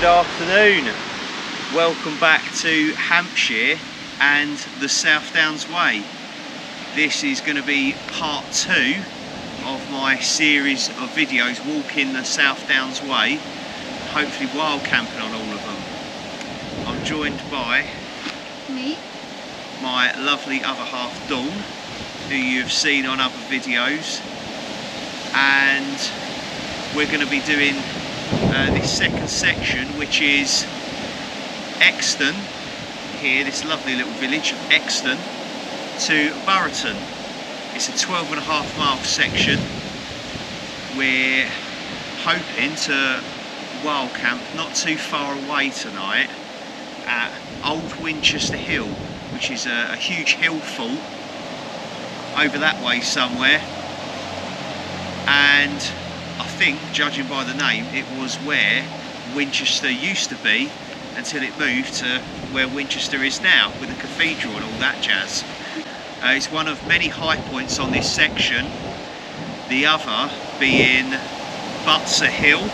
Good afternoon. Welcome back to Hampshire and the South Downs Way. This is going to be part 2 of my series of videos walking the South Downs Way, hopefully wild camping on all of them. I'm joined by me, my lovely other half Dawn, who you've seen on other videos, and we're going to be doing this second section, which is Exton, here, this lovely little village of Exton, to Buriton. It's a 12.5 mile section. We're hoping to wild camp not too far away tonight at Old Winchester Hill, which is a huge hill fault over that way somewhere, and I think, judging by the name, it was where Winchester used to be until it moved to where Winchester is now, with the cathedral and all that jazz. It's one of many high points on this section, the other being Butser Hill,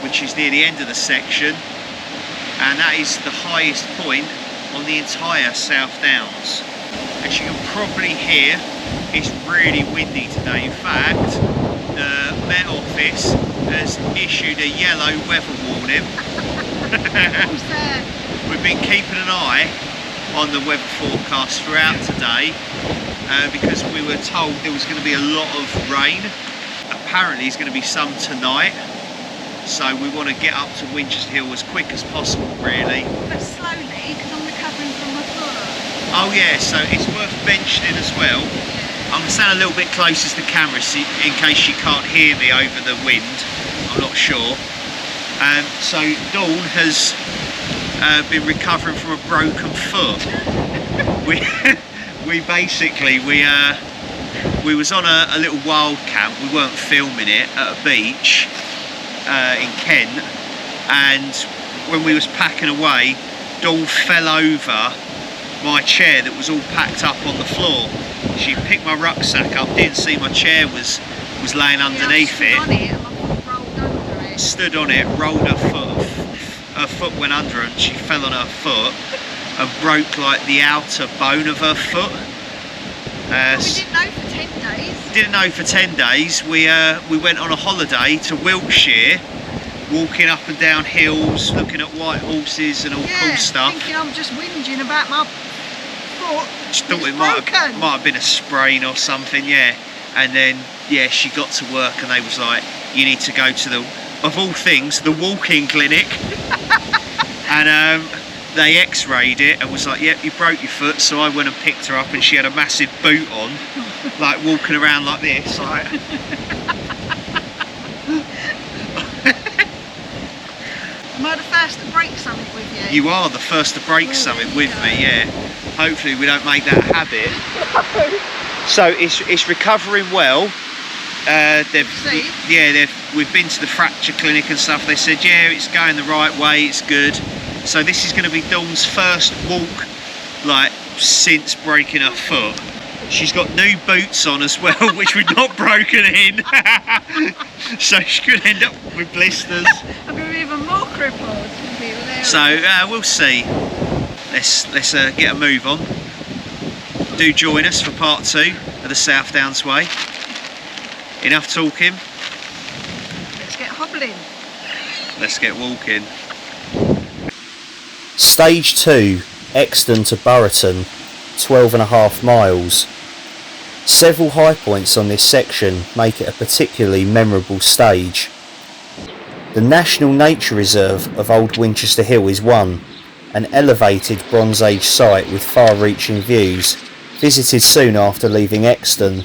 which is near the end of the section, and that is the highest point on the entire South Downs. As you can probably hear, it's really windy today. In fact, the Met Office has issued a yellow weather warning. We've been keeping an eye on the weather forecast throughout today because we were told there was going to be a lot of rain. Apparently there's going to be some tonight, so we want to get up to Winchester Hill as quick as possible, really. but slowly, because I'm recovering from my foot. Oh yeah, so it's worth mentioning as well. I'm going to stand a little bit closer to the camera in case you can't hear me over the wind. I'm not sure. So Dawn has been recovering from a broken foot. we was on a little wild camp. We weren't filming it at a beach in Kent, and when we was packing away, Dawn fell over my chair that was all packed up on the floor. She picked my rucksack up, didn't see my chair was laying underneath it. Stood on it, rolled her foot went under her, and she fell on her foot and broke like the outer bone of her foot. We didn't know for 10 days. Didn't know for 10 days. We went on a holiday to Wiltshire, walking up and down hills, looking at white horses and all cool stuff. Thinking I'm just whinging about my foot. Just thought it might have been a sprain or something, yeah. And then, yeah, she got to work and they was like, you need to go to the, of all things, the walk-in clinic. And they x-rayed it and was like, yep, you broke your foot. So I went and picked her up and she had a massive boot on, like walking around like this. Like. Am I the first to break something with you? You are the first to break something with me, yeah. Hopefully we don't make that a habit. So it's recovering well. We've been to the fracture clinic and stuff. They said, yeah, it's going the right way, it's good. So this is going to be Dawn's first walk, like, since breaking her foot. She's got new boots on as well, which we've not broken in. So she could end up with blisters. I'm going to be even more crippled. So we'll see. Let's get a move on. Do join us for part 2 of the South Downs Way. Enough talking. Let's get hobbling. Let's get walking. Stage 2, Exton to Buriton, 12.5 miles. Several high points on this section make it a particularly memorable stage. The National Nature Reserve of Old Winchester Hill is one, an elevated Bronze Age site with far-reaching views, visited soon after leaving Exton.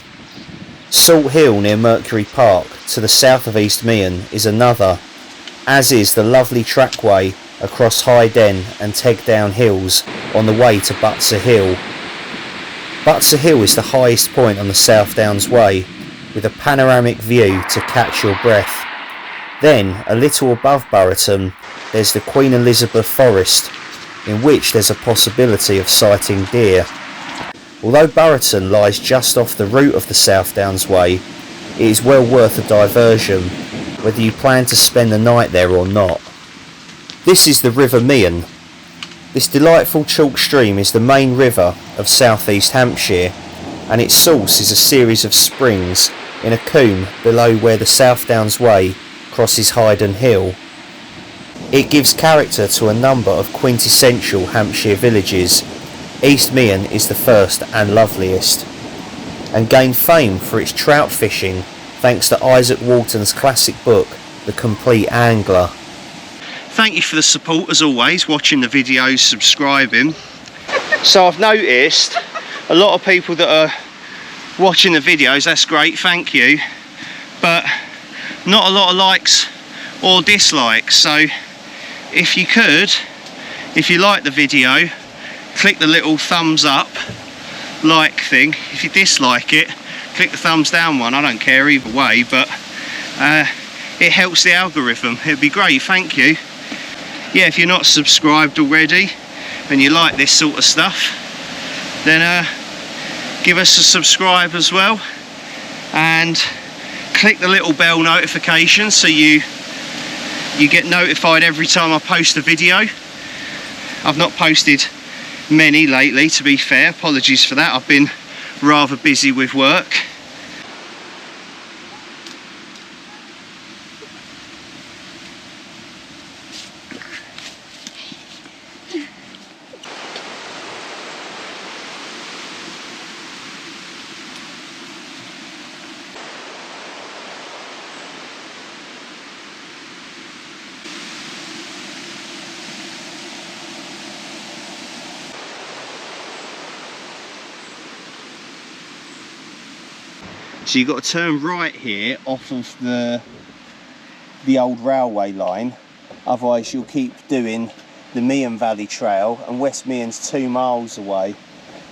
Salt Hill near Mercury Park, to the south of East Meon, is another, as is the lovely trackway across High Den and Tegdown Hills on the way to Butser Hill. Butser Hill is the highest point on the South Downs Way, with a panoramic view to catch your breath. Then, a little above Buriton, there's the Queen Elizabeth Forest, in which there's a possibility of sighting deer. Although Buriton lies just off the route of the South Downs Way, it is well worth a diversion, whether you plan to spend the night there or not. This is the River Meon. This delightful chalk stream is the main river of southeast Hampshire, and its source is a series of springs in a coombe below where the South Downs Way crosses Hyden Hill. It gives character to a number of quintessential Hampshire villages. East Meon is the first and loveliest, and gained fame for its trout fishing thanks to Isaac Walton's classic book, The Complete Angler. Thank you for the support as always, watching the videos, subscribing. So I've noticed a lot of people that are watching the videos, that's great, thank you, but not a lot of likes or dislikes. So if you could, if you like the video, click the little thumbs up like thing. If you dislike it, click the thumbs down one. I don't care either way, but it helps the algorithm. It'd be great, thank you. Yeah, if you're not subscribed already and you like this sort of stuff, then give us a subscribe as well, and click the little bell notification so you get notified every time I post a video. I've not posted many lately, to be fair, apologies for that. I've been rather busy with work. So you've got to turn right here off of the old railway line, otherwise you'll keep doing the Meon Valley Trail, and West Meon's 2 miles away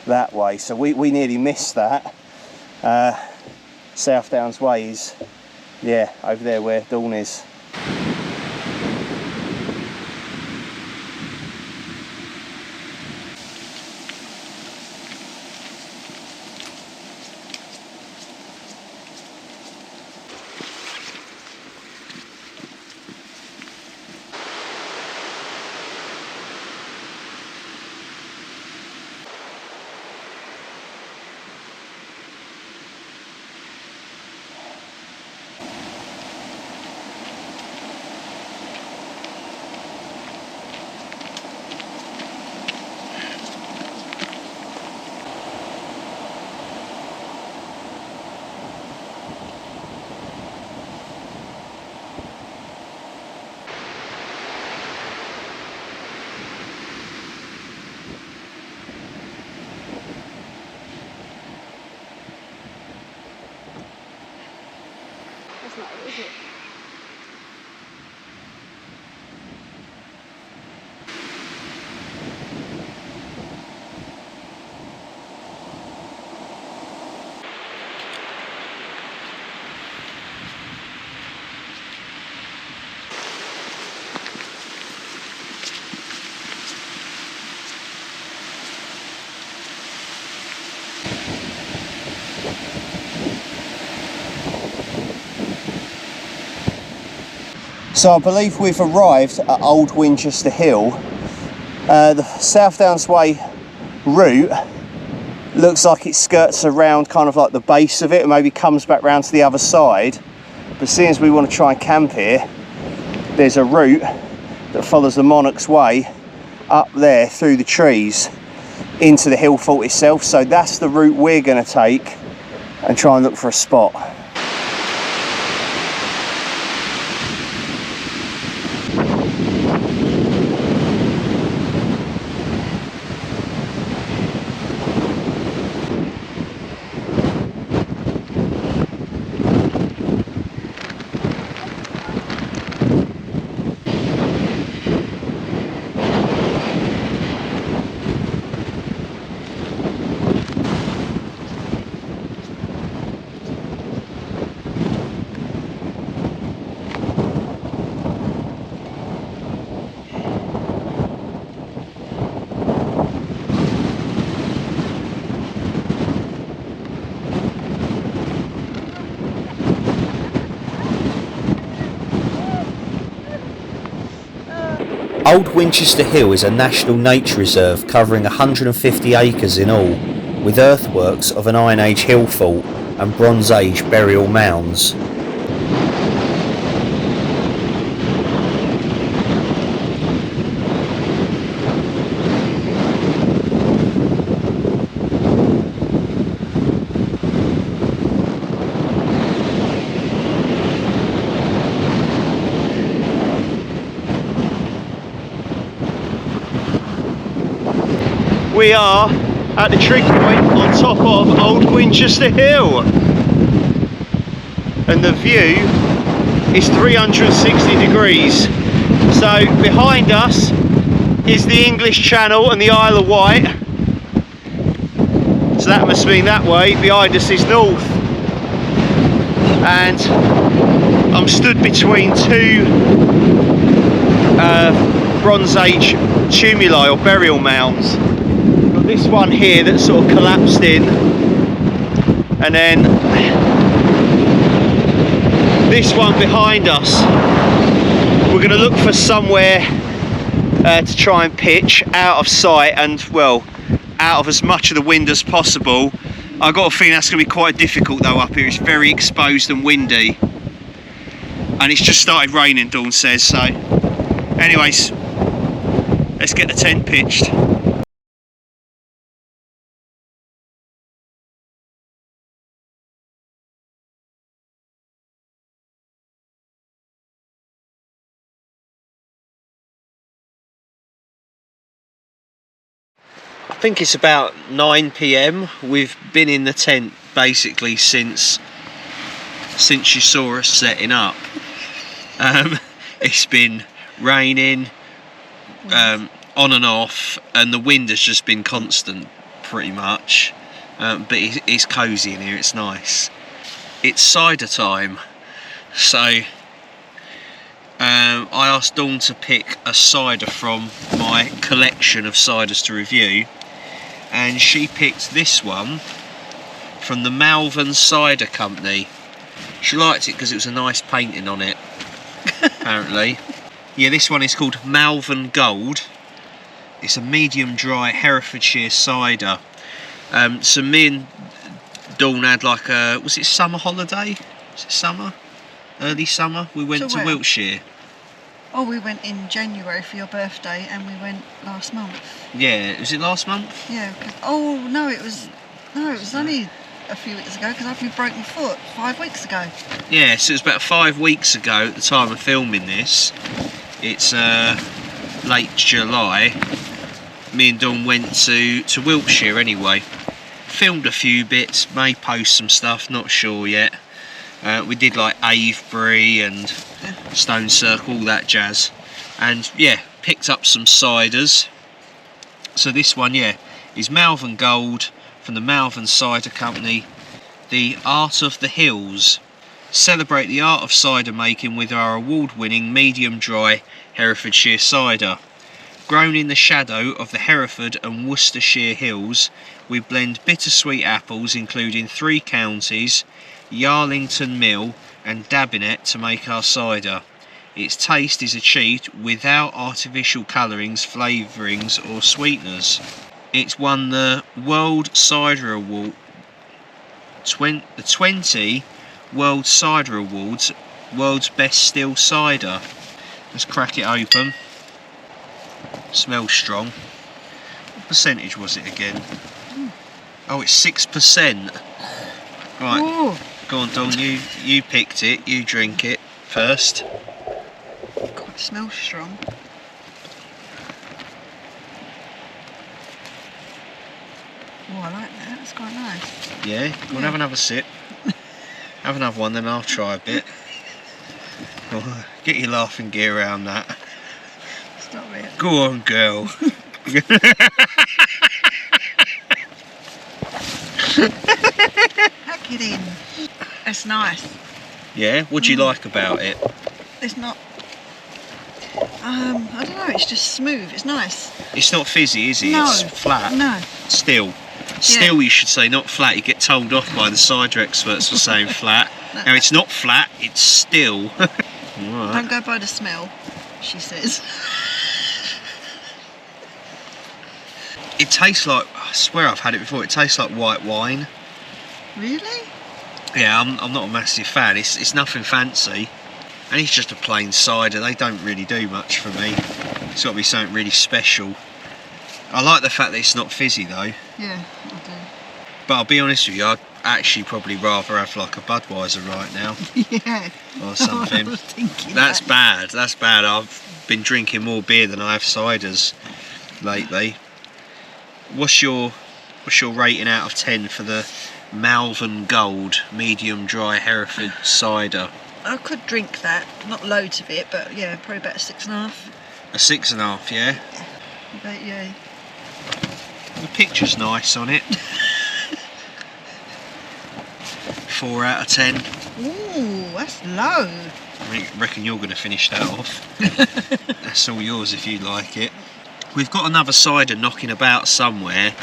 that way, so we nearly missed that. South Downs Way is, yeah, over there where Dawn is. That's not it, is it? So I believe we've arrived at Old Winchester Hill. The South Downs Way route looks like it skirts around kind of like the base of it and maybe comes back round to the other side. But seeing as we want to try and camp here, there's a route that follows the Monarch's Way up there through the trees into the hill fort itself. So that's the route we're going to take and try and look for a spot. Old Winchester Hill is a national nature reserve covering 150 acres in all, with earthworks of an Iron Age hill fort and Bronze Age burial mounds. We are at the trig point on top of Old Winchester Hill, and the view is 360 degrees. So behind us is the English Channel and the Isle of Wight, so that must mean that way. Behind us is north, and I'm stood between two Bronze Age tumuli or burial mounds. This one here that's sort of collapsed in, and then this one behind us. We're going to look for somewhere to try and pitch out of sight and, well, out of as much of the wind as possible. I've got a feeling that's going to be quite difficult though up here. It's very exposed and windy, and it's just started raining, Dawn says. So anyways, let's get the tent pitched. I think it's about 9 PM. We've been in the tent basically since you saw us setting up. It's been raining on and off, and the wind has just been constant pretty much, but it's cosy in here, it's nice. It's cider time, so I asked Dawn to pick a cider from my collection of ciders to review, and she picked this one from the Malvern Cider Company. She liked it because it was a nice painting on it, apparently. Yeah, this one is called Malvern Gold. It's a medium dry Herefordshire cider. So me and Dawn had like a, was it summer holiday? Was it summer? Early summer? We went to Wiltshire. Oh, we went in January for your birthday, and we went last month. Yeah, was it last month? Yeah. Oh no, it was only a few weeks ago, because I've been broken foot 5 weeks ago. Yeah, so it was about 5 weeks ago at the time of filming this. It's late July. Me and Dawn went to Wiltshire anyway. Filmed a few bits, may post some stuff, not sure yet. We did like Avebury and Stone Circle, all that jazz, and yeah, picked up some ciders. So this one, yeah, is Malvern Gold from the Malvern Cider Company, the Art of the Hills. Celebrate the art of cider making with our award-winning medium dry Herefordshire cider. Grown in the shadow of the Hereford and Worcestershire hills, we blend bittersweet apples including 3 counties, Yarlington Mill and Dabinet to make our cider. Its taste is achieved without artificial colourings, flavourings or sweeteners. It's won the World Cider Award, the 20 World Cider Awards, World's Best Still Cider. Let's crack it open. Smells strong. What percentage was it again? Oh, it's 6%. Right. Ooh. Go on, Dawn, you picked it, you drink it first. God, it smells strong. Oh, I like that, it's quite nice. Yeah, go on, have another sip. Have another one, then I'll try a bit. Oh, get your laughing gear around that. Stop it. Go on, girl. Hack it in. It's nice. Yeah, what do you like about it? It's not, I don't know, it's just smooth, it's nice. It's not fizzy, is it? No. It's flat. No. Still, you should say, not flat. You get told off by the cider experts for saying flat. Now it's not flat, it's still. Right. Don't go by the smell, she says. It tastes like, I swear I've had it before, it tastes like white wine. Really? Yeah, I'm not a massive fan. It's nothing fancy. And it's just a plain cider. They don't really do much for me. It's got to be something really special. I like the fact that it's not fizzy though. Yeah, I do. But I'll be honest with you, I'd actually probably rather have like a Budweiser right now. Yeah. Or something. I was thinking That's that. bad. That's bad. I've been drinking more beer than I have ciders lately. What's your rating out of 10 for the Malvern Gold medium dry Hereford cider? I could drink that, not loads of it, but yeah, probably about a 6.5. A 6.5, yeah? But yeah. The picture's nice on it. 4 out of 10. Ooh, that's low. I reckon you're going to finish that off. That's all yours if you like it. We've got another cider knocking about somewhere.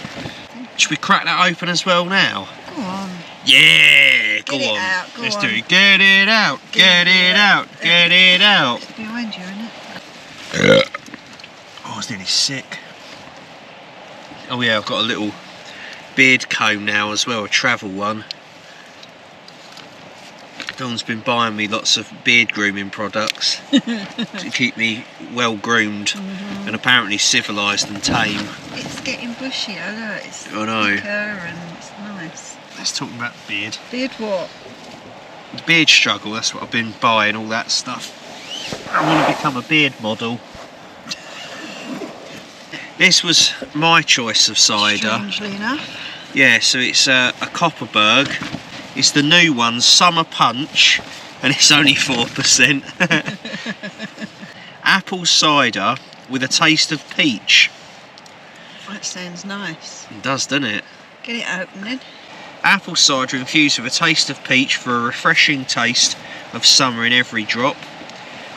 Should we crack that open as well now? Go on. Yeah, go Get it on. out, go Let's on. do it. Get it out, get it out, get it out. It's behind you, isn't it? Oh, I was nearly sick. Oh yeah, I've got a little beard comb now as well, a travel one. Dawn's been buying me lots of beard grooming products to keep me well groomed and apparently civilised and tame. It's getting bushier, look. It's I know. thicker and it's nice. Let's talk about the beard. Beard what? The beard struggle, that's what I've been buying, all that stuff. I want to become a beard model. This was my choice of cider. Strangely enough. Yeah, so it's a Copperberg. It's the new one, Summer Punch, and it's only 4%. Apple cider with a taste of peach. That sounds nice. It does, doesn't it? Get it open then. Apple cider infused with a taste of peach for a refreshing taste of summer in every drop.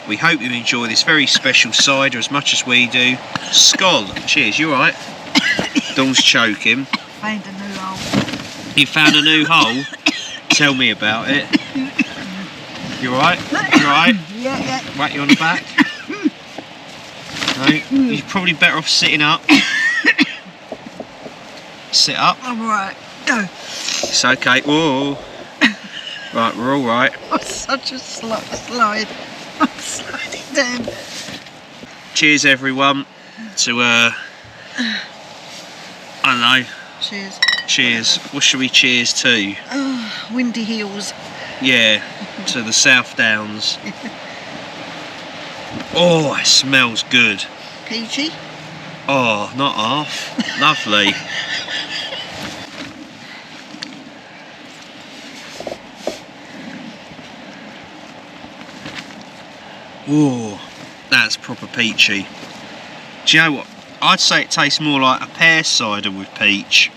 We hope you enjoy this very special cider as much as we do. Skol. Cheers, you alright? Dawn's choking. Find a new hole. You found a new hole? Tell me about it. You alright? You alright? Yeah. Whack you on the back? No? You're probably better off sitting up. Sit up. I'm alright. Go. It's okay. Whoa. Right, we're alright. I'm such a slide. I'm sliding down. Cheers everyone to I don't know. Cheers. Cheers. What should we cheers to? Oh, windy hills. Yeah, to the South Downs. Oh, it smells good. Peachy. Oh, not half. Lovely. Oh, that's proper peachy. Do you know what? I'd say it tastes more like a pear cider with peach.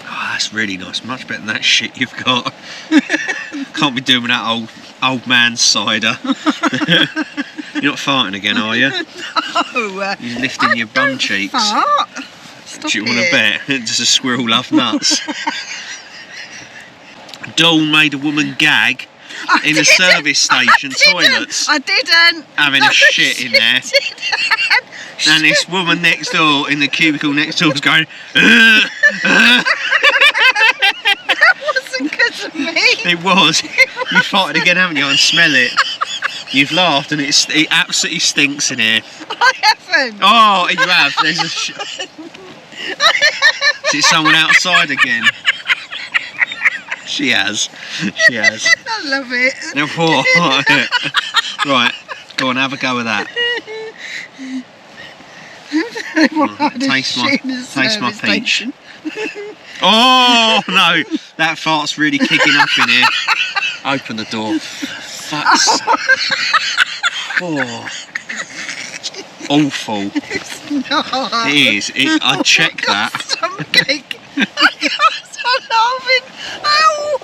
Oh, that's really nice. Much better than that shit you've got. Can't be doing that old man cider. You're not farting again, are you? No. You're lifting your bum cheeks. Fart. Stop Do you want to it. bet? Does a squirrel love nuts? Dawn made a woman gag in the service station toilets, I didn't. having No, a shit in she there. didn't. And this woman next door, in the cubicle next door, was going, That wasn't good to me. It was. You farted again, haven't you? And smell it. You've laughed, and it absolutely stinks in here. I haven't. Oh, you have. There's a. Is it someone outside again? She has. She has. I love it. Now what? Right, go on, have a go with that. Taste my peach. Oh no, that fart's really kicking up in here. Open the door. Fuck's. Oh, awful. It's not. It is. I checked that. Some cake. I'm so laughing. Ow.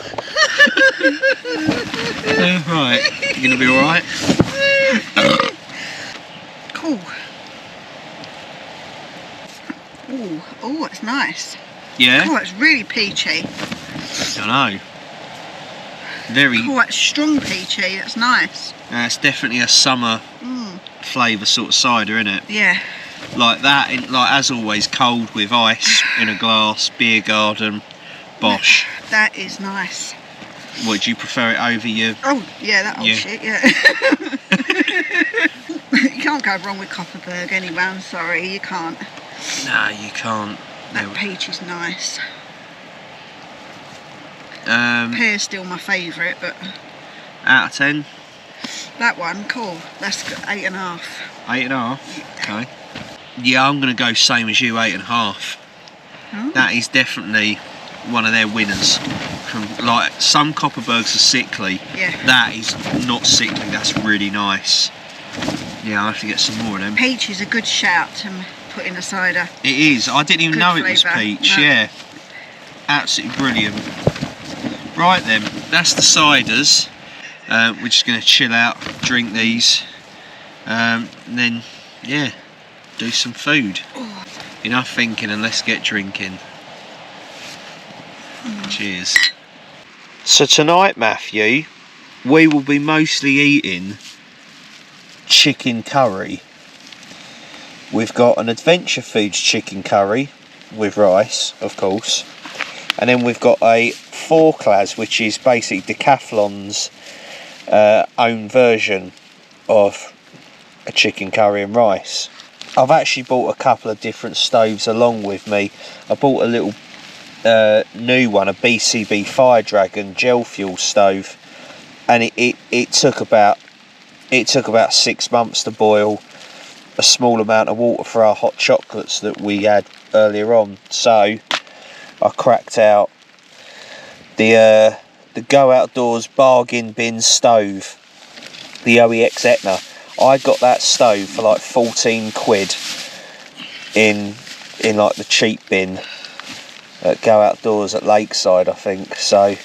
Right, you gonna be all right? Cool. Oh, it's nice. Yeah. Oh, it's really peachy. I know. Very. Oh, it's strong peachy. That's nice. It's definitely a summer Mm. flavour sort of cider, isn't it? Yeah. like that, like as always, cold with ice in a glass, beer garden, bosh. That is nice. Would you prefer it over your... Oh, yeah, that old shit, yeah. You can't go wrong with Copperberg anyway, I'm sorry, you can't. No, you can't. That peach is nice. Pear's still my favourite, but... Out of 10? That one, cool. That's good, 8.5. 8.5? Okay. Yeah, I'm going to go same as you, 8.5. Oh. That is definitely one of their winners. Like, some Copperbergs are sickly. Yeah. That is not sickly, that's really nice. Yeah, I'll have to get some more of them. Peach is a good shout to put in a cider. It is, I didn't even know it was peach, no. yeah. Absolutely brilliant. Right then, that's the ciders. We're just going to chill out, drink these, and then, yeah, do some food. Oh. Enough thinking and let's get drinking. Cheers. So tonight, Matthew, we will be mostly eating chicken curry. We've got an Adventure Foods chicken curry with rice, of course, and then we've got a Phoxx, which is basically Decathlon's own version of a chicken curry and rice. I've actually bought a couple of different stoves along with me. I bought a little new one, a BCB Fire Dragon gel fuel stove, and it took about 6 months to boil a small amount of water for our hot chocolates that we had earlier on. So I cracked out the Go Outdoors bargain bin stove, the OEX Etna. I got that stove for like 14 quid in like the cheap bin at Go Outdoors at Lakeside, I think. So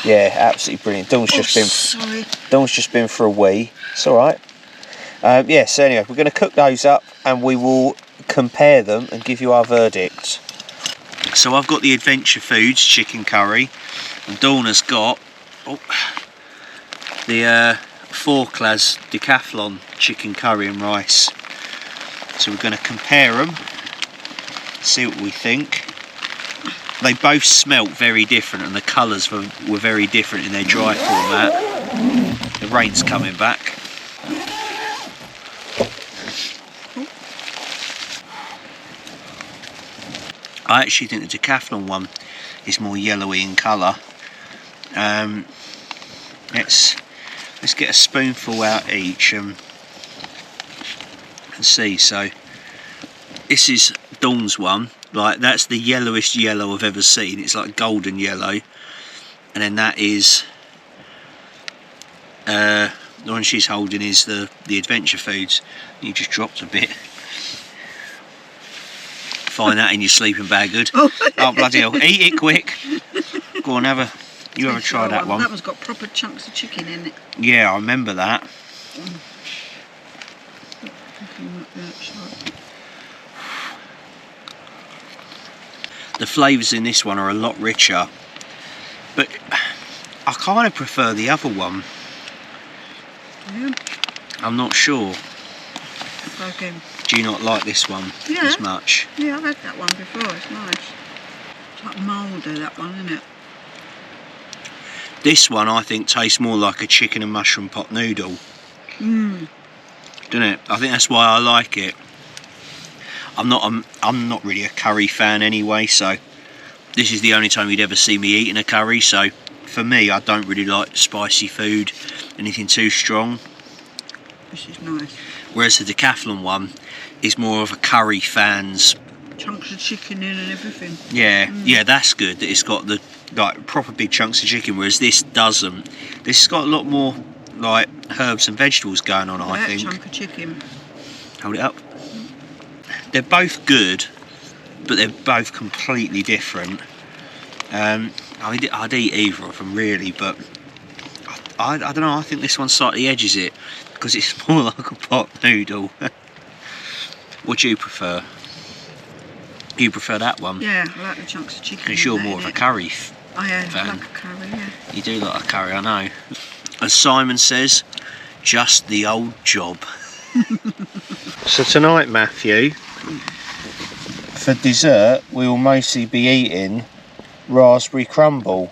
yeah, absolutely brilliant. Dawn's just been for a wee. It's all right. Yeah. So anyway, we're going to cook those up and we will compare them and give you our verdict. So I've got the Adventure Foods chicken curry, and Dawn has got the Phoxx Decathlon chicken curry and rice. So we're going to compare them, see what we think. They both smelt very different and the colours were very different in their dry format. The rain's coming back. I actually think the Decathlon one is more yellowy in colour. Let's get a spoonful out each and see. So this is Dawn's one. Like, that's the yellowest yellow I've ever seen. It's like golden yellow. And then that is the one she's holding is the Adventure Foods. You just dropped a bit. Find that in your sleeping bag, good. Oh bloody hell! Eat it quick. Go on, have a try that one. That one's got proper chunks of chicken in it. Yeah, I remember that. The flavours in this one are a lot richer, but I kind of prefer the other one. Yeah. I'm not sure. Okay. Do you not like this one as much? Yeah, I've had that one before, it's nice. It's like moulder, that one, isn't it? This one I think tastes more like a chicken and mushroom pot noodle. Doesn't it? I think that's why I like it. I'm not really a curry fan anyway, so this is the only time you'd ever see me eating a curry, so for me I don't really like spicy food, anything too strong. This is nice. Whereas the Decathlon one is more of a curry fan's. Chunks of chicken in and everything. Yeah, yeah, that's good. That it's got the like proper big chunks of chicken, whereas this doesn't. This has got a lot more like herbs and vegetables going on. I think. Chunk of chicken. Hold it up. They're both good, but they're both completely different. I'd eat either of them really, but I don't know. I think this one slightly edges it because it's more like a pot noodle. What do you prefer? You prefer that one? Yeah, I like the chunks of chicken. Because you're more of a curry I fan. like a curry, yeah. You do like a curry, I know. As Simon says, just the old job. So tonight, Matthew, For dessert, we will mostly be eating raspberry crumble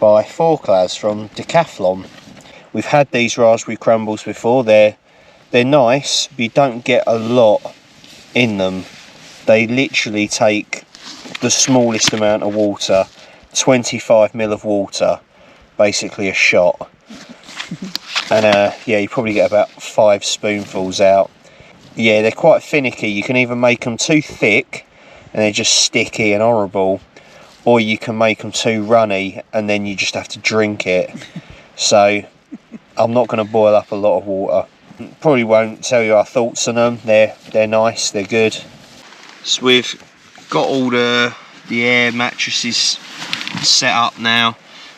by Phoxx from Decathlon. We've had these raspberry crumbles before. They're nice, but you don't get a lot in them. They literally take the smallest amount of water, 25ml of water, basically a shot. And yeah, you probably get about 5 spoonfuls out. Yeah, they're quite finicky. You can either make them too thick and they're just sticky and horrible, or you can make them too runny and then you just have to drink it. So I'm not going to boil up a lot of water. Probably won't tell you our thoughts on them. They're nice, they're good. So we've got all the air mattresses set up now,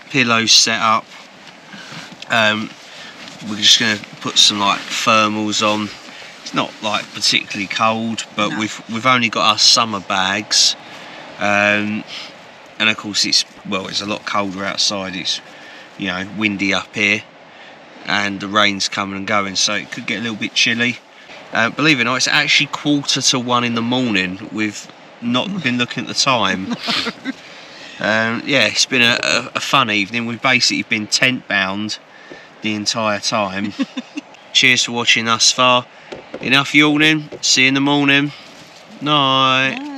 pillows set up. We're just going to put some like thermals on. It's not like particularly cold, but no. we've only got our summer bags, and of course it's a lot colder outside. It's, you know, windy up here, and the rain's coming and going, so it could get a little bit chilly. Believe it or not, it's actually 1:45 in the morning. We've not been looking at the time. Yeah, it's been a fun evening. We've basically been tent bound the entire time. Cheers for watching thus far. Enough yawning. See you in the morning. Night. Bye.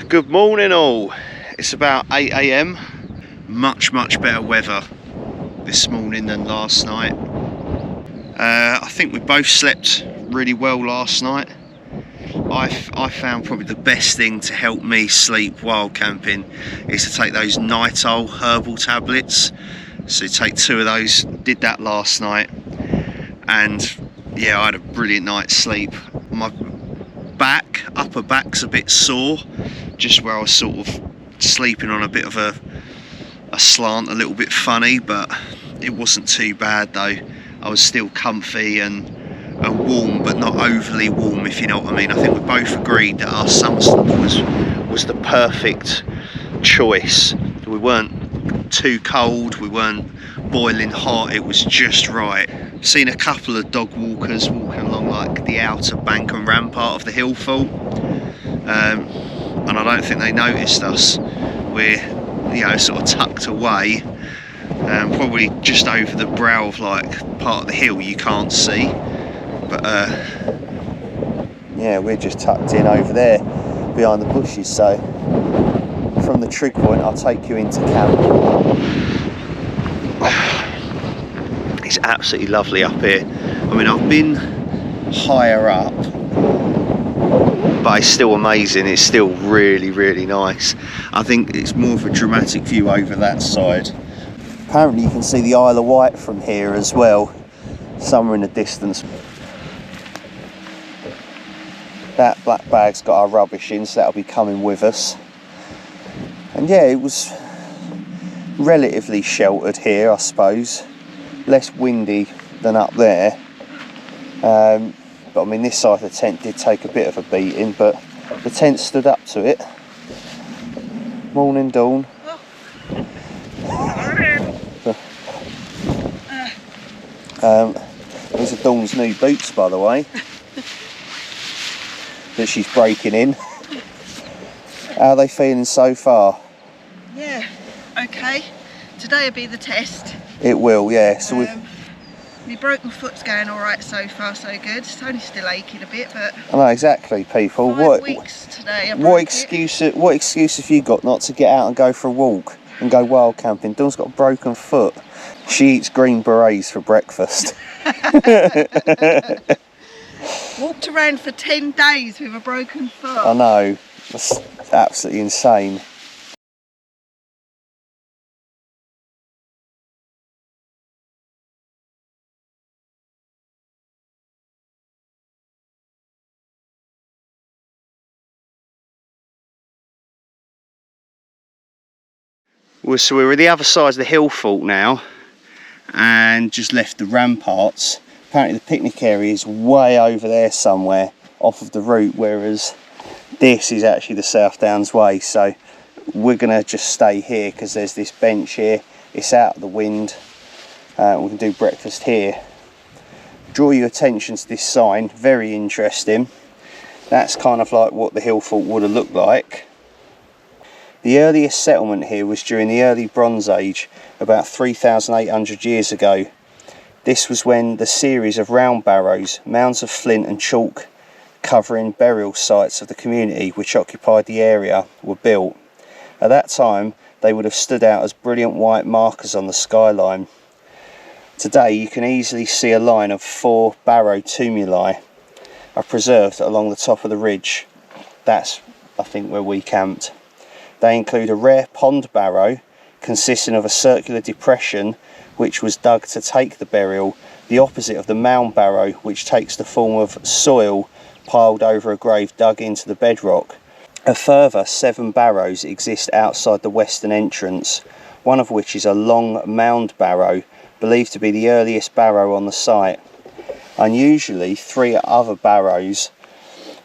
Good morning all. It's about 8 AM. Much better weather this morning than last night. I think we both slept really well last night. I found probably the best thing to help me sleep while camping is to take those Nico herbal tablets. So take 2 of those. Did that last night, and yeah, I had a brilliant night's sleep. My upper back's a bit sore, just where I was sort of sleeping on a bit of a slant, a little bit funny, but it wasn't too bad though. I was still comfy and warm, but not overly warm, if you know what I mean. I think we both agreed that our summer stuff was the perfect choice. We weren't too cold, we weren't boiling hot, it was just right. Seen a couple of dog walkers walking along like the outer bank and rampart of the hill fault, and I don't think they noticed us. We're, you know, sort of tucked away, probably just over the brow of like part of the hill you can't see, but yeah, we're just tucked in over there behind the bushes. So from the trig point I'll take you into camp. It's absolutely lovely up here. I mean, I've been higher up, but it's still amazing. It's still really nice. I think it's more of a dramatic view over that side. Apparently you can see the Isle of Wight from here as well, somewhere in the distance. That black bag's got our rubbish in, so that'll be coming with us. And yeah, it was relatively sheltered here, I suppose. Less windy than up there. But I mean, this side of the tent did take a bit of a beating, but the tent stood up to it. Morning, Dawn. These are Dawn's new boots, by the way, that she's breaking in. How are they feeling so far? Yeah, okay. Today will be the test. It will, yeah. So my broken foot's going all right so far, so good. It's only still aching a bit, but I know exactly, people. 5 weeks today. What excuse have you got not to get out and go for a walk? and go wild camping. Dawn's got a broken foot. She eats green berets for breakfast. Walked around for 10 days with a broken foot. I know, that's absolutely insane. Well, so we're at the other side of the hill fault now and just left the ramparts. Apparently the picnic area is way over there somewhere off of the route, whereas this is actually the South Downs way. So we're gonna just stay here because there's this bench here, it's out of the wind. We can do breakfast here. Draw your attention to this sign, very interesting. That's kind of like what the hill fault would have looked like. The earliest settlement here was during the early Bronze Age, about 3,800 years ago. This was when the series of round barrows, mounds of flint and chalk covering burial sites of the community which occupied the area, were built. At that time, they would have stood out as brilliant white markers on the skyline. Today, you can easily see a line of 4 barrow tumuli are preserved along the top of the ridge. That's, I think, where we camped. They include a rare pond barrow consisting of a circular depression which was dug to take the burial, the opposite of the mound barrow, which takes the form of soil piled over a grave dug into the bedrock. A further 7 barrows exist outside the western entrance, one of which is a long mound barrow, believed to be the earliest barrow on the site. Unusually, 3 other barrows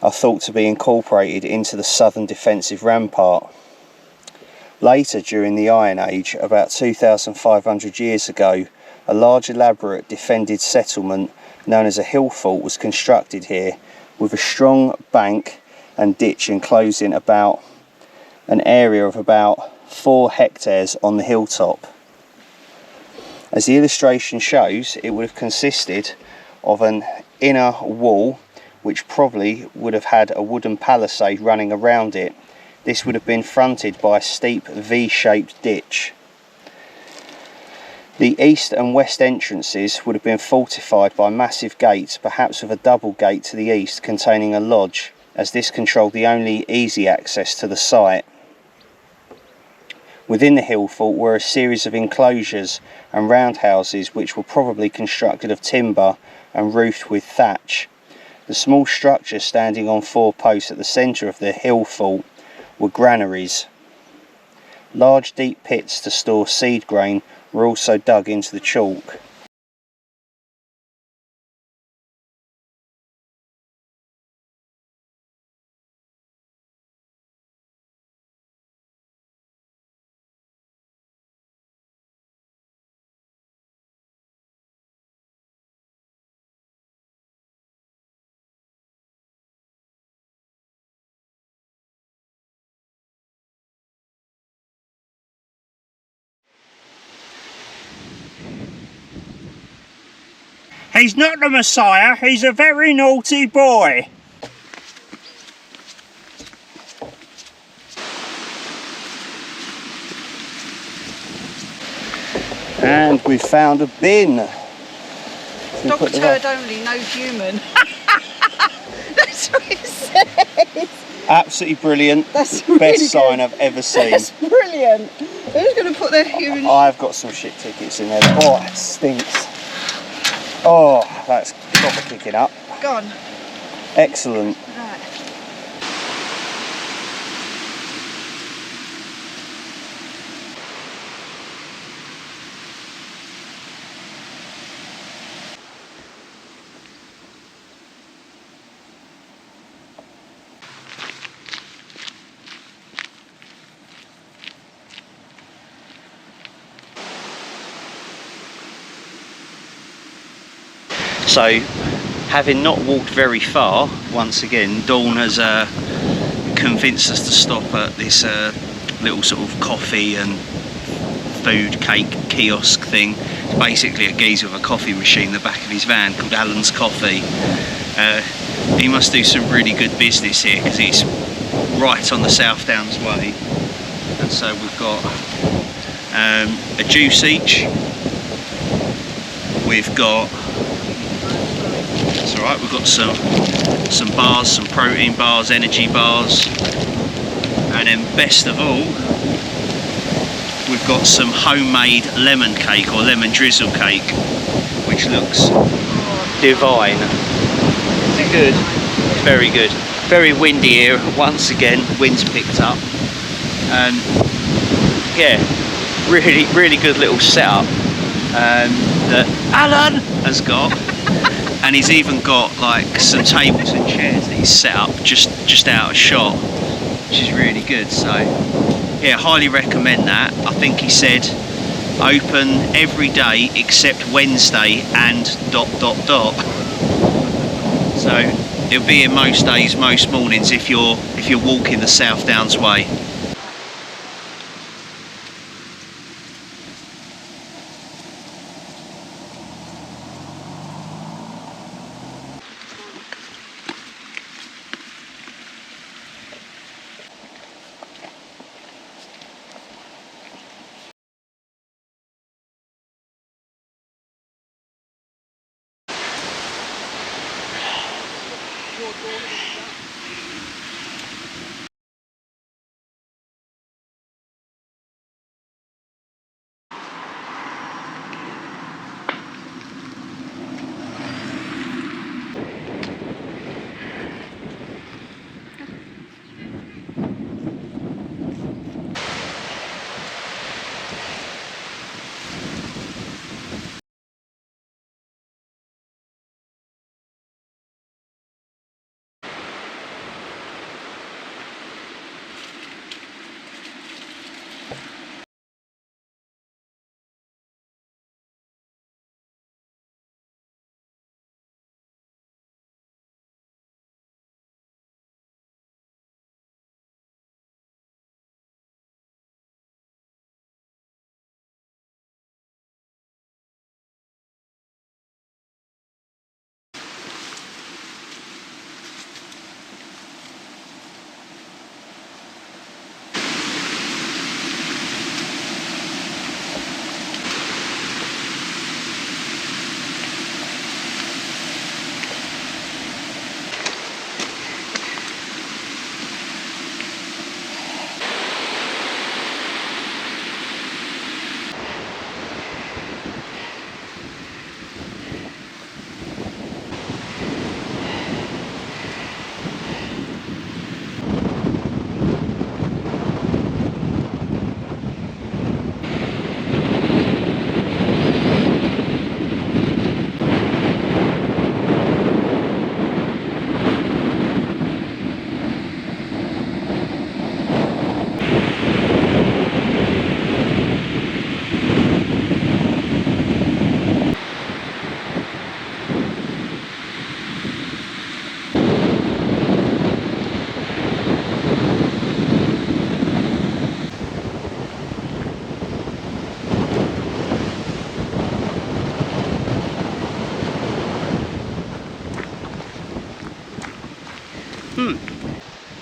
are thought to be incorporated into the southern defensive rampart. Later, during the Iron Age, about 2,500 years ago, a large elaborate defended settlement known as a hill fort was constructed here, with a strong bank and ditch enclosing about an area of about 4 hectares on the hilltop. As the illustration shows, it would have consisted of an inner wall which probably would have had a wooden palisade running around it. This would have been fronted by a steep V-shaped ditch. The east and west entrances would have been fortified by massive gates, perhaps with a double gate to the east containing a lodge, as this controlled the only easy access to the site. Within the hill fort were a series of enclosures and roundhouses which were probably constructed of timber and roofed with thatch. The small structures standing on 4 posts at the centre of the hill fort were granaries. Large deep pits to store seed grain were also dug into the chalk. He's not the Messiah, he's a very naughty boy. And we found a bin. Dog turd only, no human. That's what it says. Absolutely brilliant. That's really Best good. sign I've ever seen. That's brilliant. Who's going to put their human... I've got some shit tickets in there. Oh, it stinks. Oh, that's proper kicking up. Gone. Excellent. Right. So, having not walked very far, once again, Dawn has convinced us to stop at this little sort of coffee and food cake kiosk thing. It's basically a geezer with a coffee machine in the back of his van called Alan's Coffee. He must do some really good business here because he's right on the South Downs way. And so we've got a juice each. We've got, that's all right, we've got some bars, some protein bars, energy bars, and then best of all, we've got some homemade lemon cake or lemon drizzle cake, which looks divine. Is it good? Very good. Very windy here. Once again, wind's picked up. And yeah, really good little setup that Alan has got. And he's even got like some tables and chairs that he's set up just out of shot, which is really good. So yeah, highly recommend that. I think he said open every day except Wednesday and ... So it'll be in most days, most mornings if you're walking the South Downs way.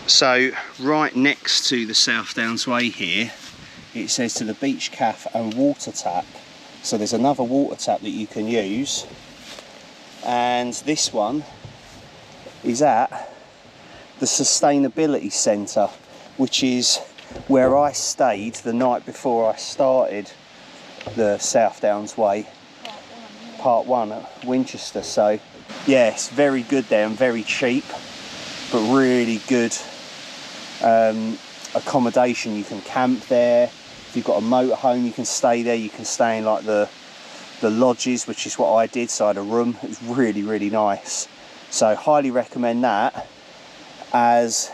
So right next to the South Downs Way here, it says to the beach cafe and water tap. So there's another water tap that you can use, and this one is at the Sustainability Centre, which is where I stayed the night before I started the South Downs Way, part 1 at Winchester. So yeah, it's very good there and very cheap, but really good accommodation. You can camp there. If you've got a motorhome, you can stay there. You can stay in like the lodges, which is what I did. So I had a room. It was really nice. So highly recommend that as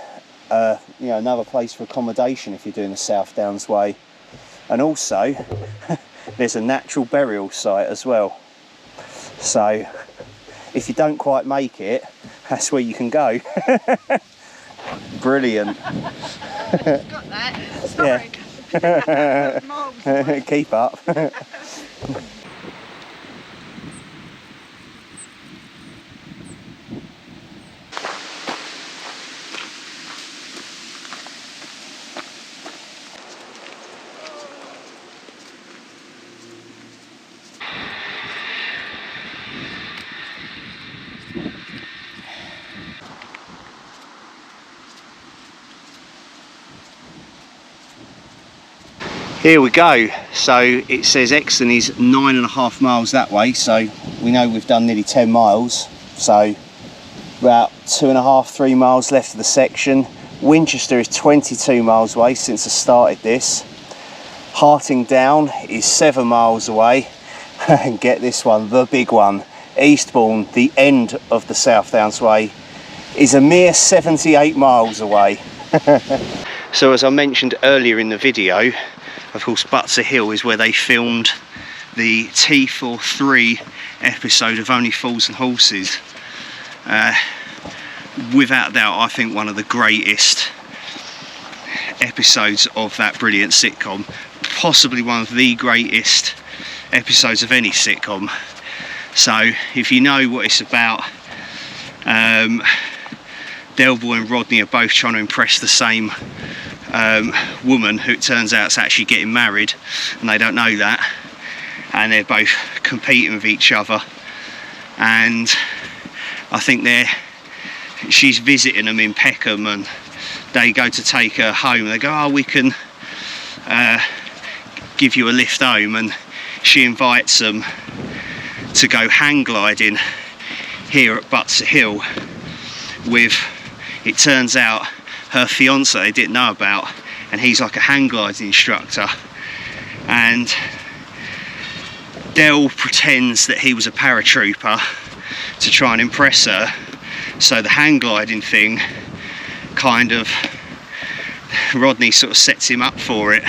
you know, another place for accommodation if you're doing the South Downs Way. And also there's a natural burial site as well. So if you don't quite make it, that's where you can go. Brilliant. Got that. Sorry. Yeah. Keep up. Here we go. So it says Exton is 9.5 miles that way, so we know we've done nearly 10 miles. So about 2.5, 3 miles left of the section. Winchester is 22 miles away since I started this. Harting Down is 7 miles away. And get this one, the big one, Eastbourne, the end of the South Downs Way, is a mere 78 miles away. So as I mentioned earlier in the video, of course Butser Hill is where they filmed the T43 episode of Only Fools and Horses. Without doubt, I think one of the greatest episodes of that brilliant sitcom, possibly one of the greatest episodes of any sitcom. So if you know what it's about, Delboy and Rodney are both trying to impress the same woman who it turns out is actually getting married, and they don't know that, and they're both competing with each other, and I think she's visiting them in Peckham, and they go to take her home. They go, oh, we can give you a lift home, and she invites them to go hang gliding here at Butser Hill with, it turns out, her fiance they didn't know about, and he's like a hang gliding instructor, and Del pretends that he was a paratrooper to try and impress her. So the hang gliding thing kind of, Rodney sort of sets him up for it,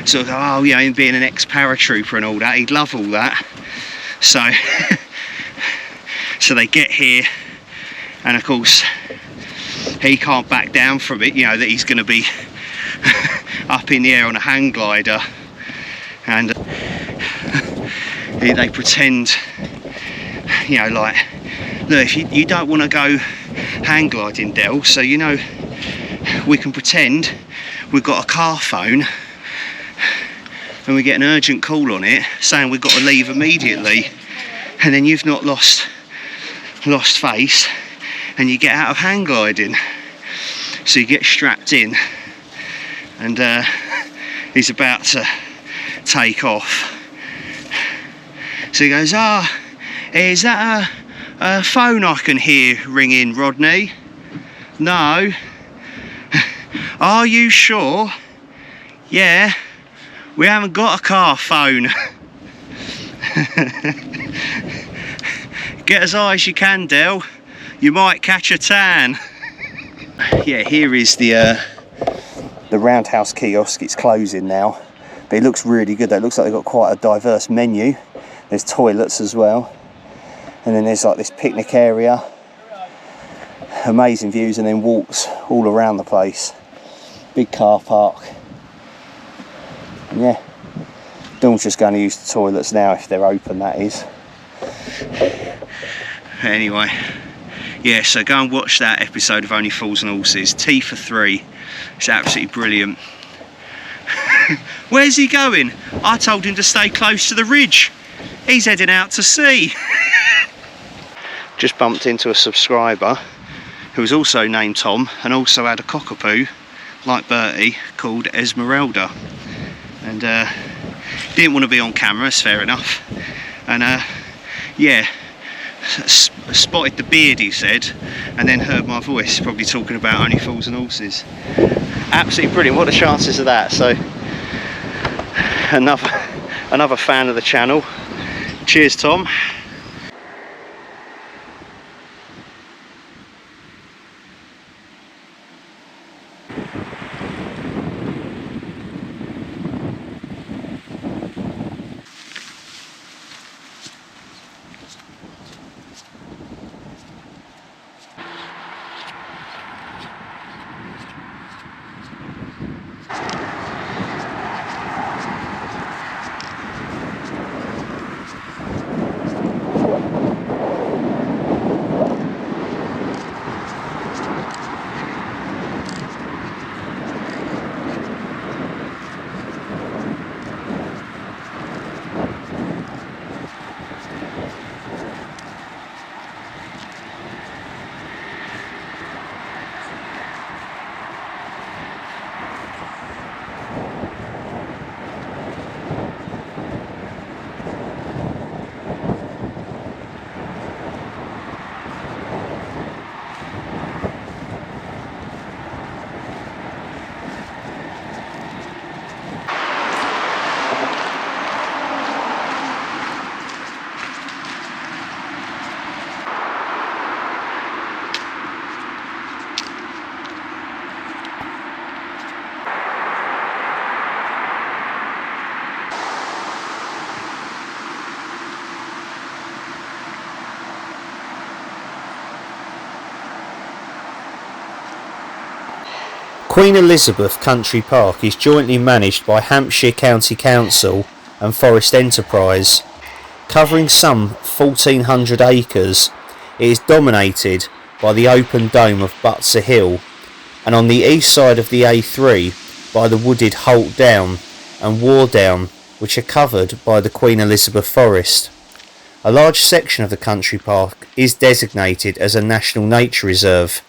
sort of, oh yeah, him being an ex-paratrooper and all that, he'd love all that. So so they get here, and of course he can't back down from it, you know, that he's going to be up in the air on a hang glider, and they pretend, you know, like, look, if you don't want to go hang gliding, Del, so you know, we can pretend we've got a car phone and we get an urgent call on it saying we've got to leave immediately, and then you've not lost face and you get out of hang gliding. So you get strapped in, and he's about to take off. So he goes, ah, is that a phone I can hear ringing, Rodney? No. Are you sure? Yeah, we haven't got a car phone. Get as high as you can, Del. You might catch a tan. Yeah, here is the Roundhouse kiosk. It's closing now, but it looks really good though. It looks like they've got quite a diverse menu. There's toilets as well, and then there's like this picnic area, amazing views, and then walks all around the place. Big car park. And yeah, Dawn's just going to use the toilets now, if they're open, that is. Anyway, yeah, so go and watch that episode of Only Fools and Horses, T for 3. It's absolutely brilliant. Where's he going? I told him to stay close to the ridge. He's heading out to sea. Just bumped into a subscriber who was also named Tom and also had a cockapoo, like Bertie, called Esmeralda. And didn't want to be on camera, it's fair enough. And yeah, spotted the beard, he said, and then heard my voice, probably talking about Only Fools and Horses. Absolutely brilliant. What are the chances of that? So another fan of the channel. Cheers, Tom. Queen Elizabeth Country Park is jointly managed by Hampshire County Council and Forest Enterprise. Covering some 1,400 acres, it is dominated by the open dome of Butser Hill, and on the east side of the A3 by the wooded Holt Down and War Down, which are covered by the Queen Elizabeth Forest. A large section of the country park is designated as a National Nature Reserve,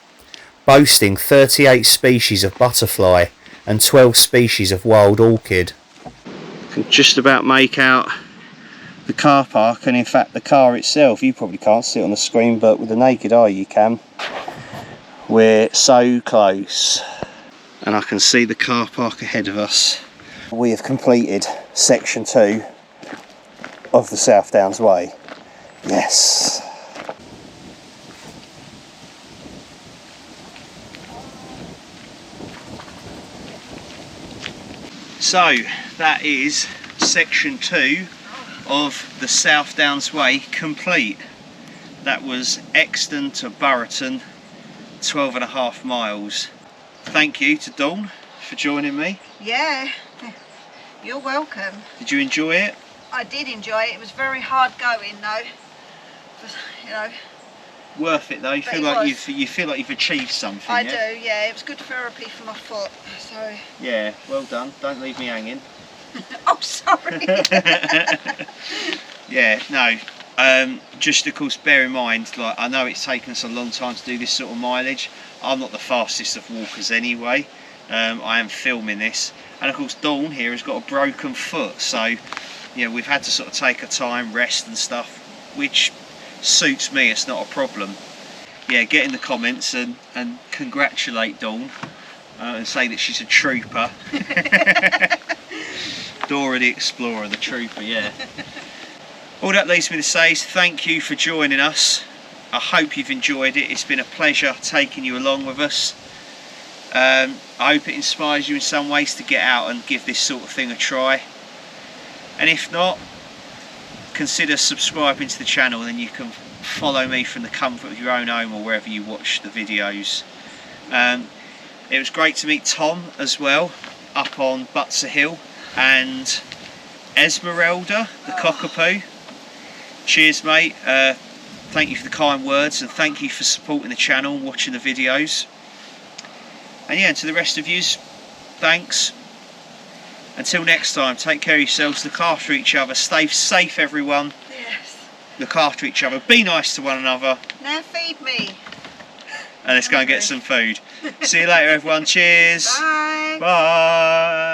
boasting 38 species of butterfly and 12 species of wild orchid. You can just about make out the car park, and in fact the car itself. You probably can't see it on the screen, but with the naked eye you can. We're so close, and I can see the car park ahead of us. We have completed section 2 of the South Downs Way. Yes. So that is section 2 of the South Downs Way complete. That was Exton to Buriton, 12.5 miles. Thank you to Dawn for joining me. Yeah, you're welcome. Did you enjoy it? I did enjoy it. It was very hard going though. But, you know. Worth it though. You feel like you've achieved something. I do. Yeah, it was good therapy for my foot. So. Yeah, well done. Don't leave me hanging. Oh, sorry. Yeah, no. Just of course, bear in mind, like, I know it's taken us a long time to do this sort of mileage. I'm not the fastest of walkers anyway. I am filming this, and of course Dawn here has got a broken foot, so you know, we've had to sort of take a time, rest and stuff, which suits me. It's not a problem. Yeah, get in the comments and congratulate Dawn and say that she's a trooper. Dora the Explorer, the trooper, yeah. All that leaves me to say is thank you for joining us. I hope you've enjoyed it. It's been a pleasure taking you along with us. I hope it inspires you in some ways to get out and give this sort of thing a try. And if not, consider subscribing to the channel, and then you can follow me from the comfort of your own home or wherever you watch the videos. It was great to meet Tom as well, up on Butser Hill, and Esmeralda, the cockapoo. Cheers mate, thank you for the kind words, and thank you for supporting the channel and watching the videos. And yeah, and to the rest of yous, thanks. Until next time, take care of yourselves, look after each other, stay safe everyone. Yes. Look after each other, be nice to one another. Now feed me. And let's go and get some food. See you later everyone, cheers. Bye. Bye.